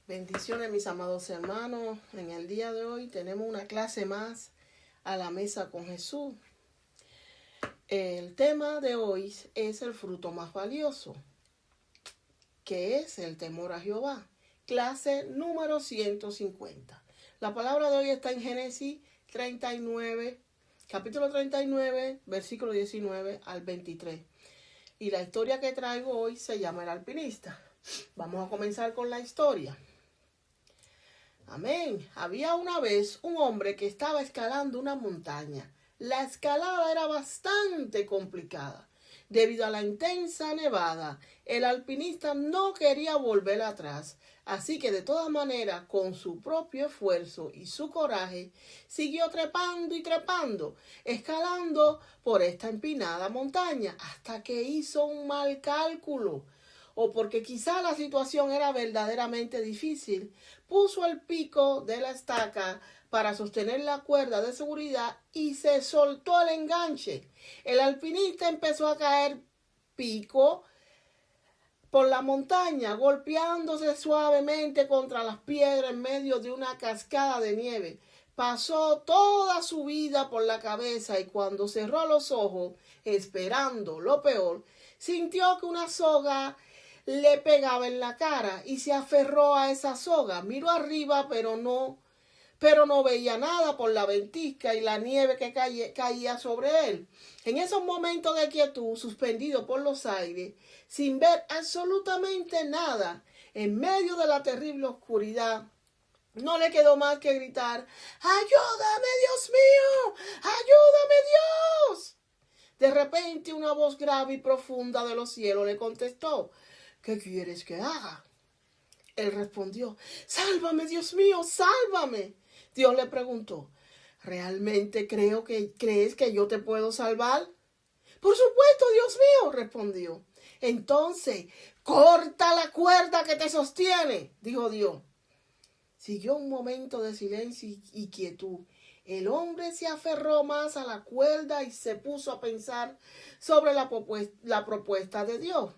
Bendiciones, mis amados hermanos. En el día de hoy tenemos una clase más a la mesa con Jesús. El tema de hoy es el fruto más valioso, que es el temor a Jehová. Clase número 150. La palabra de hoy está en Génesis 39, capítulo 39, versículo 19 al 23. Y la historia que traigo hoy se llama El Alpinista. Vamos a comenzar con la historia. Amén. Había una vez un hombre que estaba escalando una montaña. La escalada era bastante complicada. Debido a la intensa nevada, el alpinista no quería volver atrás. Así que de todas maneras, con su propio esfuerzo y su coraje, siguió trepando y trepando, escalando por esta empinada montaña, hasta que hizo un mal cálculo. O porque quizá la situación era verdaderamente difícil, puso el pico de la estaca para sostener la cuerda de seguridad y se soltó el enganche. El alpinista empezó a caer pico por la montaña, golpeándose suavemente contra las piedras en medio de una cascada de nieve. Pasó toda su vida por la cabeza y cuando cerró los ojos, esperando lo peor, sintió que una soga le pegaba en la cara y se aferró a esa soga. Miró arriba, pero no veía nada por la ventisca y la nieve que caía sobre él. En esos momentos de quietud, suspendido por los aires, sin ver absolutamente nada, en medio de la terrible oscuridad, no le quedó más que gritar: ¡Ayúdame, Dios mío! ¡Ayúdame, Dios! De repente, una voz grave y profunda de los cielos le contestó: ¿Qué quieres que haga? Él respondió: ¡Sálvame, Dios mío, sálvame! Dios le preguntó: ¿realmente crees que yo te puedo salvar? Por supuesto, Dios mío, respondió. Entonces, corta la cuerda que te sostiene, dijo Dios. Siguió un momento de silencio y quietud. El hombre se aferró más a la cuerda y se puso a pensar sobre la propuesta de Dios.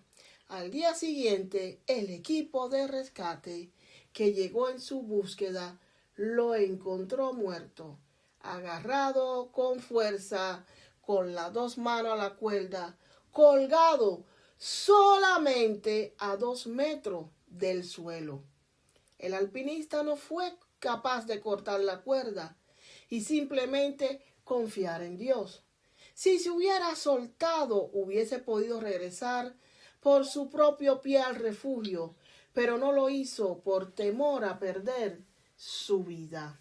Al día siguiente, el equipo de rescate que llegó en su búsqueda lo encontró muerto, agarrado con fuerza, con las dos manos a la cuerda, colgado solamente a 2 metros del suelo. El alpinista no fue capaz de cortar la cuerda y simplemente confiar en Dios. Si se hubiera soltado, hubiese podido regresar por su propio pie al refugio, pero no lo hizo por temor a perder su vida.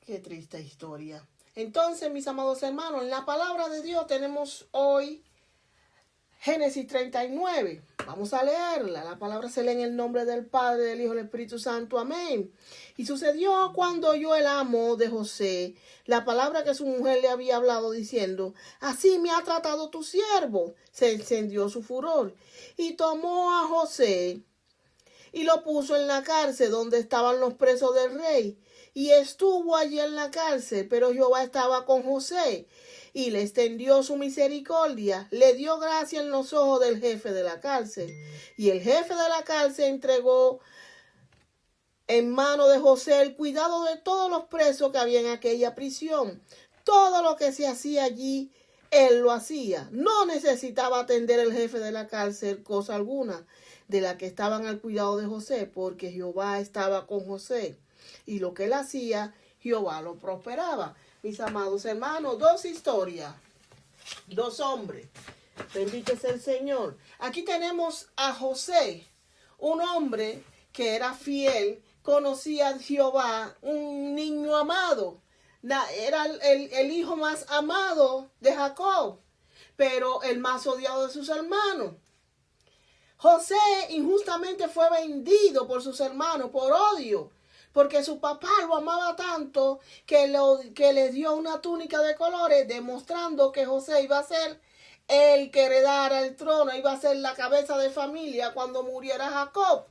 Qué triste historia. Entonces, mis amados hermanos, en la palabra de Dios tenemos hoy Génesis 39. Vamos a leerla. La palabra se lee en el nombre del Padre, del Hijo y del Espíritu Santo. Amén. Y sucedió cuando oyó el amo de José la palabra que su mujer le había hablado, diciendo: así me ha tratado tu siervo. Se encendió su furor y tomó a José y lo puso en la cárcel donde estaban los presos del rey. Y estuvo allí en la cárcel, pero Jehová estaba con José y le extendió su misericordia, le dio gracia en los ojos del jefe de la cárcel. Y el jefe de la cárcel entregó en mano de José el cuidado de todos los presos que había en aquella prisión. Todo lo que se hacía allí, él lo hacía. No necesitaba atender el jefe de la cárcel cosa alguna de la que estaban al cuidado de José, porque Jehová estaba con José. Y lo que él hacía, Jehová lo prosperaba. Mis amados hermanos, 2 historias, 2 hombres. Bendito es el Señor. Aquí tenemos a José, un hombre que era fiel, conocía a Jehová, un niño amado. Era el hijo más amado de Jacob, pero el más odiado de sus hermanos. José injustamente fue vendido por sus hermanos por odio, porque su papá lo amaba tanto que le dio una túnica de colores, demostrando que José iba a ser el que heredara el trono, iba a ser la cabeza de familia cuando muriera Jacob.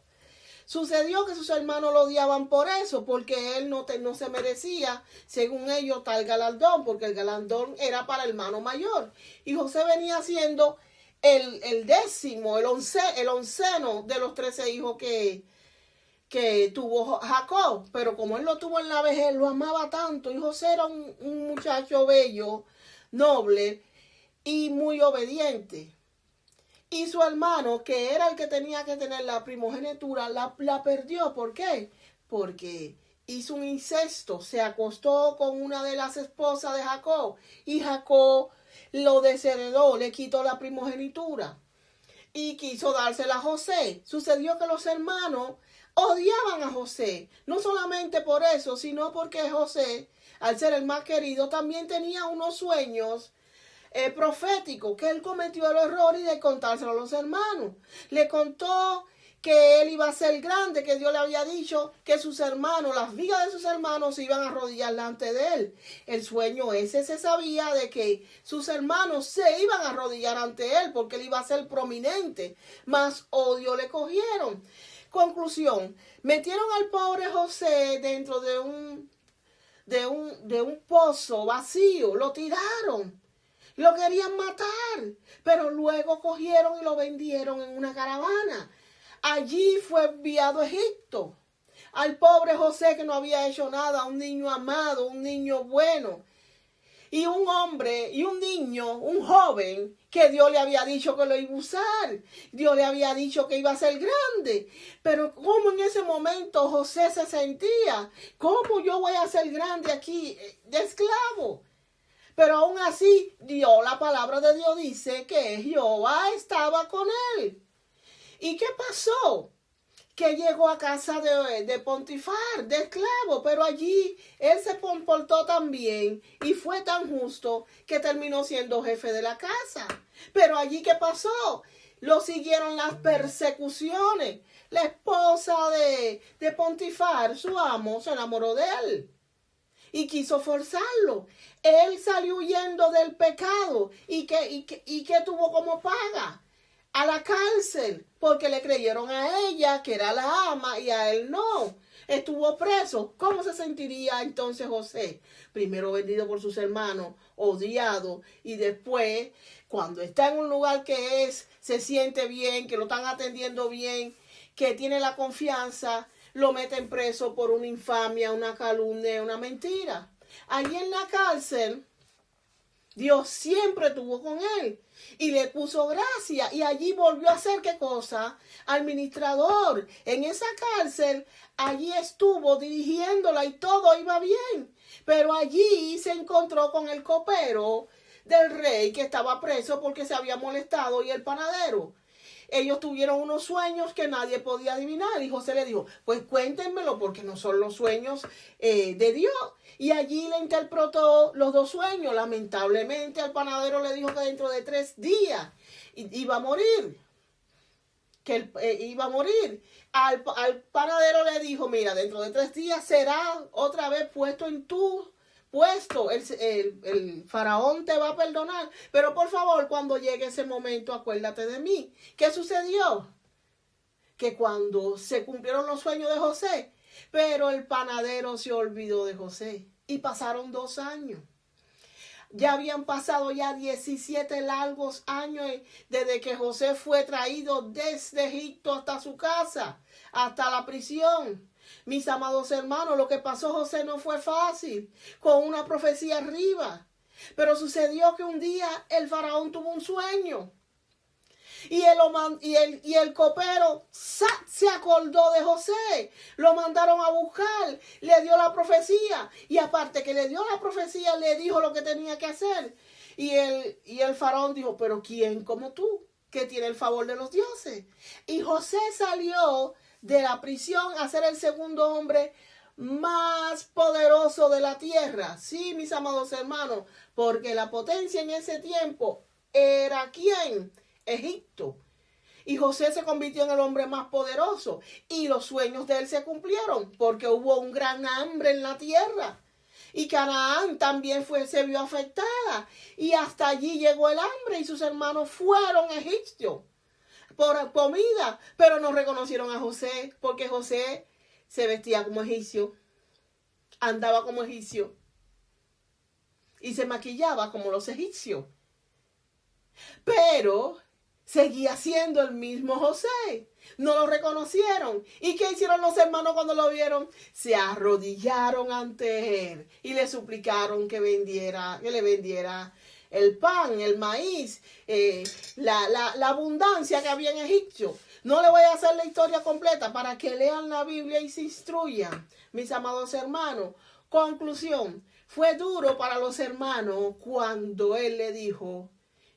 Sucedió que sus hermanos lo odiaban por eso, porque él no se merecía, según ellos, tal galardón, porque el galardón era para el hermano mayor. Y José venía siendo el décimo, el onceno de los 13 hijos que tuvo Jacob, pero como él lo tuvo en la vejez, lo amaba tanto, y José era un muchacho bello, noble y muy obediente. Y su hermano, que era el que tenía que tener la primogenitura, la perdió. ¿Por qué? Porque hizo un incesto, se acostó con una de las esposas de Jacob, y Jacob lo desheredó, le quitó la primogenitura y quiso dársela a José. Sucedió que los hermanos odiaban a José, no solamente por eso, sino porque José, al ser el más querido, también tenía unos sueños proféticos, que él cometió el error de contárselo a los hermanos. Le contó que él iba a ser grande, que Dios le había dicho que sus hermanos, las vigas de sus hermanos, se iban a arrodillar delante de él. El sueño ese se sabía de que sus hermanos se iban a arrodillar ante él porque él iba a ser prominente, más odio le cogieron. Conclusión, metieron al pobre José dentro de un pozo vacío, lo tiraron. Lo querían matar, pero luego cogieron y lo vendieron en una caravana. Allí fue enviado a Egipto. Al pobre José, que no había hecho nada, un niño amado, un niño bueno. Y un hombre y un niño, un joven, que Dios le había dicho que lo iba a usar. Dios le había dicho que iba a ser grande. Pero ¿cómo en ese momento José se sentía? ¿Cómo yo voy a ser grande aquí de esclavo? Pero aún así, la palabra de Dios dice que Jehová estaba con él. ¿Y qué pasó? Que llegó a casa de Potifar, de esclavo, pero allí él se comportó tan bien y fue tan justo que terminó siendo jefe de la casa. Pero allí, ¿qué pasó? Lo siguieron las persecuciones. La esposa de Potifar, su amo, se enamoró de él y quiso forzarlo. Él salió huyendo del pecado y que tuvo como paga a la cárcel, porque le creyeron a ella que era la ama y a él no. Estuvo preso. ¿Cómo se sentiría entonces José? Primero vendido por sus hermanos, odiado, y después, cuando está en un lugar que se siente bien, que lo están atendiendo bien, que tiene la confianza, lo meten preso por una infamia, una calumnia, una mentira. Allí en la cárcel, Dios siempre estuvo con él y le puso gracia, y allí volvió a hacer ¿qué cosa? Administrador. En esa cárcel, allí estuvo dirigiéndola y todo iba bien. Pero allí se encontró con el copero del rey que estaba preso porque se había molestado, y el panadero. Ellos tuvieron unos sueños que nadie podía adivinar, y José le dijo, pues cuéntenmelo porque no son los sueños de Dios. Y allí le interpretó los dos sueños. Lamentablemente al panadero le dijo que dentro de 3 días iba a morir, que él iba a morir. Al panadero le dijo, mira, dentro de 3 días será otra vez puesto en tu puesto, el faraón te va a perdonar, pero por favor, cuando llegue ese momento, acuérdate de mí. ¿Qué sucedió? Que cuando se cumplieron los sueños de José, pero el panadero se olvidó de José, y pasaron 2 años. Ya habían pasado ya 17 largos años desde que José fue traído desde Egipto hasta su casa, hasta la prisión. Mis amados hermanos, lo que pasó José no fue fácil, con una profecía arriba. Pero sucedió que un día el faraón tuvo un sueño. Y el copero se acordó de José. Lo mandaron a buscar, le dio la profecía. Y aparte que le dio la profecía, le dijo lo que tenía que hacer. Y el faraón dijo, pero ¿quién como tú, que tiene el favor de los dioses? Y José salió de la prisión a ser el segundo hombre más poderoso de la tierra. Sí, mis amados hermanos, porque la potencia en ese tiempo era ¿quién? Egipto. Y José se convirtió en el hombre más poderoso, y los sueños de él se cumplieron porque hubo un gran hambre en la tierra, y Canaán también se vio afectada, y hasta allí llegó el hambre, y sus hermanos fueron egipcios por comida, pero no reconocieron a José porque José se vestía como egipcio, andaba como egipcio y se maquillaba como los egipcios. Pero seguía siendo el mismo José. No lo reconocieron. ¿Y qué hicieron los hermanos cuando lo vieron? Se arrodillaron ante él y le suplicaron que le vendiera el pan, el maíz, la abundancia que había en Egipto. No le voy a hacer la historia completa para que lean la Biblia y se instruyan, mis amados hermanos. Conclusión, fue duro para los hermanos cuando él le dijo: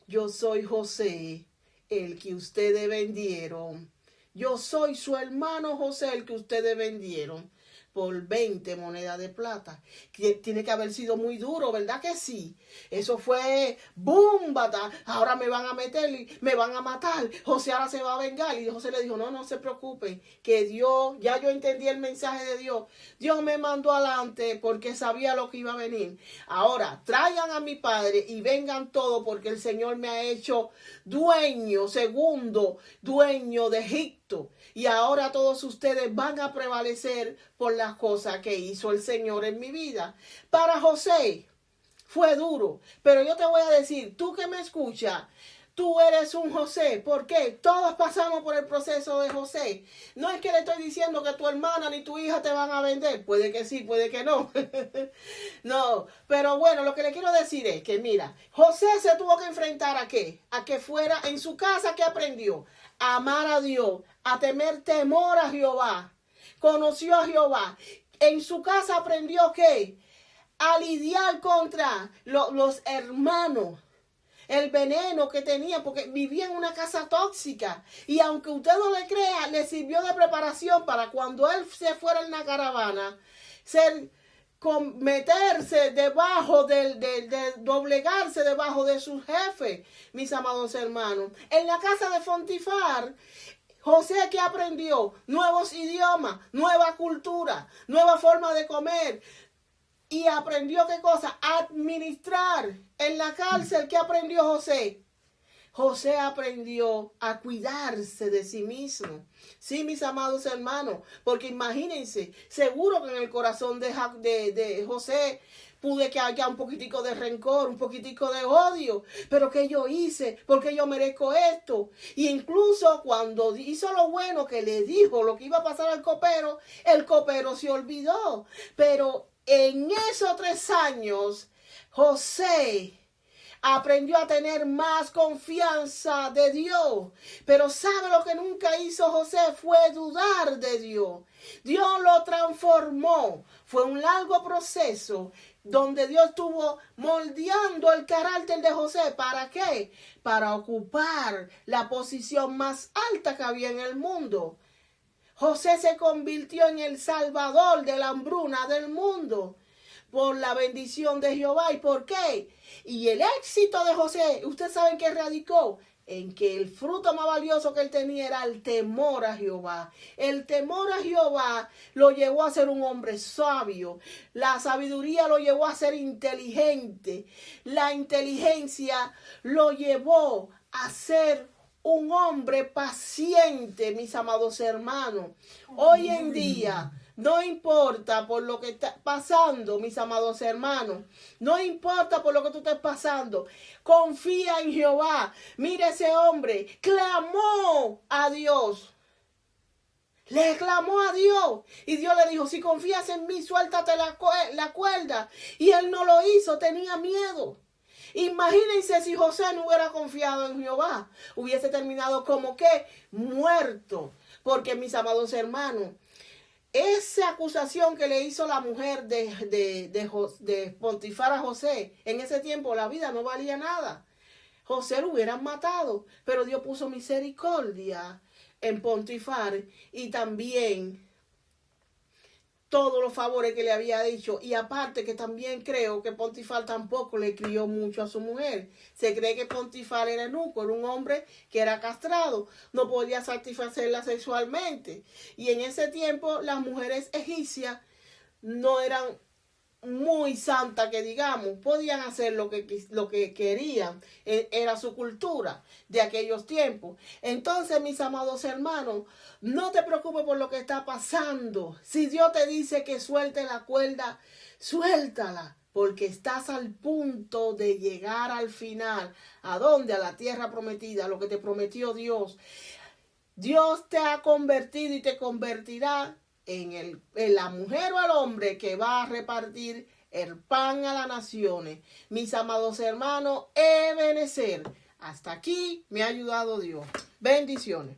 yo soy José, el que ustedes vendieron. Yo soy su hermano José, el que ustedes vendieron por 20 monedas de plata. Que tiene que haber sido muy duro, ¿verdad que sí? Eso fue boom, bata. Ahora me van a meter, me van a matar. José ahora se va a vengar. Y José le dijo: no se preocupen, que Dios, ya yo entendí el mensaje de Dios. Dios me mandó adelante porque sabía lo que iba a venir. Ahora, traigan a mi padre y vengan todos, porque el Señor me ha hecho segundo dueño de Egipto. Y ahora todos ustedes van a prevalecer por las cosas que hizo el Señor en mi vida. Para José fue duro, pero yo te voy a decir, tú que me escuchas, tú eres un José. ¿Por qué? Todos pasamos por el proceso de José. No es que le estoy diciendo que tu hermana ni tu hija te van a vender. Puede que sí, puede que no. No, pero bueno, lo que le quiero decir es que, mira, José se tuvo que enfrentar ¿a qué? A que fuera en su casa, que aprendió a amar a Dios, a temer temor a Jehová. Conoció a Jehová. En su casa aprendió ¿qué? A lidiar contra los hermanos. El veneno que tenía, porque vivía en una casa tóxica. Y aunque usted no le crea, le sirvió de preparación para cuando él se fuera en la caravana, meterse debajo de doblegarse debajo de su jefe, mis amados hermanos. En la casa de Potifar, José, ¿qué aprendió? Nuevos idiomas, nueva cultura, nueva forma de comer. Y aprendió ¿qué cosa? Administrar. En la cárcel, ¿qué aprendió José? José aprendió a cuidarse de sí mismo. Sí, mis amados hermanos, porque imagínense, seguro que en el corazón de José pude que haya un poquitico de rencor, un poquitico de odio. Pero ¿qué yo hice? ¿Por qué yo merezco esto? Y incluso cuando hizo lo bueno, que le dijo lo que iba a pasar al copero, el copero se olvidó. Pero en esos 3 años, José aprendió a tener más confianza de Dios. Pero ¿sabe lo que nunca hizo José? Fue dudar de Dios. Dios lo transformó. Fue un largo proceso donde Dios estuvo moldeando el carácter de José. ¿Para qué? Para ocupar la posición más alta que había en el mundo. José se convirtió en el salvador de la hambruna del mundo por la bendición de Jehová. ¿Y por qué? Y el éxito de José, ¿ustedes saben qué radicó? En que el fruto más valioso que él tenía era el temor a Jehová. El temor a Jehová lo llevó a ser un hombre sabio. La sabiduría lo llevó a ser inteligente. La inteligencia lo llevó a ser un hombre paciente, mis amados hermanos. Hoy en día, no importa por lo que está pasando, mis amados hermanos. No importa por lo que tú estés pasando. Confía en Jehová. Mira, ese hombre clamó a Dios. Le clamó a Dios. Y Dios le dijo: si confías en mí, suéltate la cuerda. Y él no lo hizo, tenía miedo. Imagínense si José no hubiera confiado en Jehová. Hubiese terminado como que muerto. Porque, mis amados hermanos, esa acusación que le hizo la mujer de Potifar a José, en ese tiempo la vida no valía nada. José lo hubieran matado, pero Dios puso misericordia en Potifar y también todos los favores que le había dicho. Y aparte que también creo que Potifar tampoco le crió mucho a su mujer. Se cree que Potifar era eunuco, era un hombre que era castrado, no podía satisfacerla sexualmente. Y en ese tiempo las mujeres egipcias no eran muy santa que digamos, podían hacer lo que querían, era su cultura de aquellos tiempos. Entonces, mis amados hermanos, no te preocupes por lo que está pasando. Si Dios te dice que suelte la cuerda, suéltala, porque estás al punto de llegar al final. ¿A dónde? A la tierra prometida, lo que te prometió Dios. Dios te ha convertido y te convertirá en la mujer o el hombre que va a repartir el pan a las naciones. Mis amados hermanos, Ebenezer, hasta aquí me ha ayudado Dios. Bendiciones.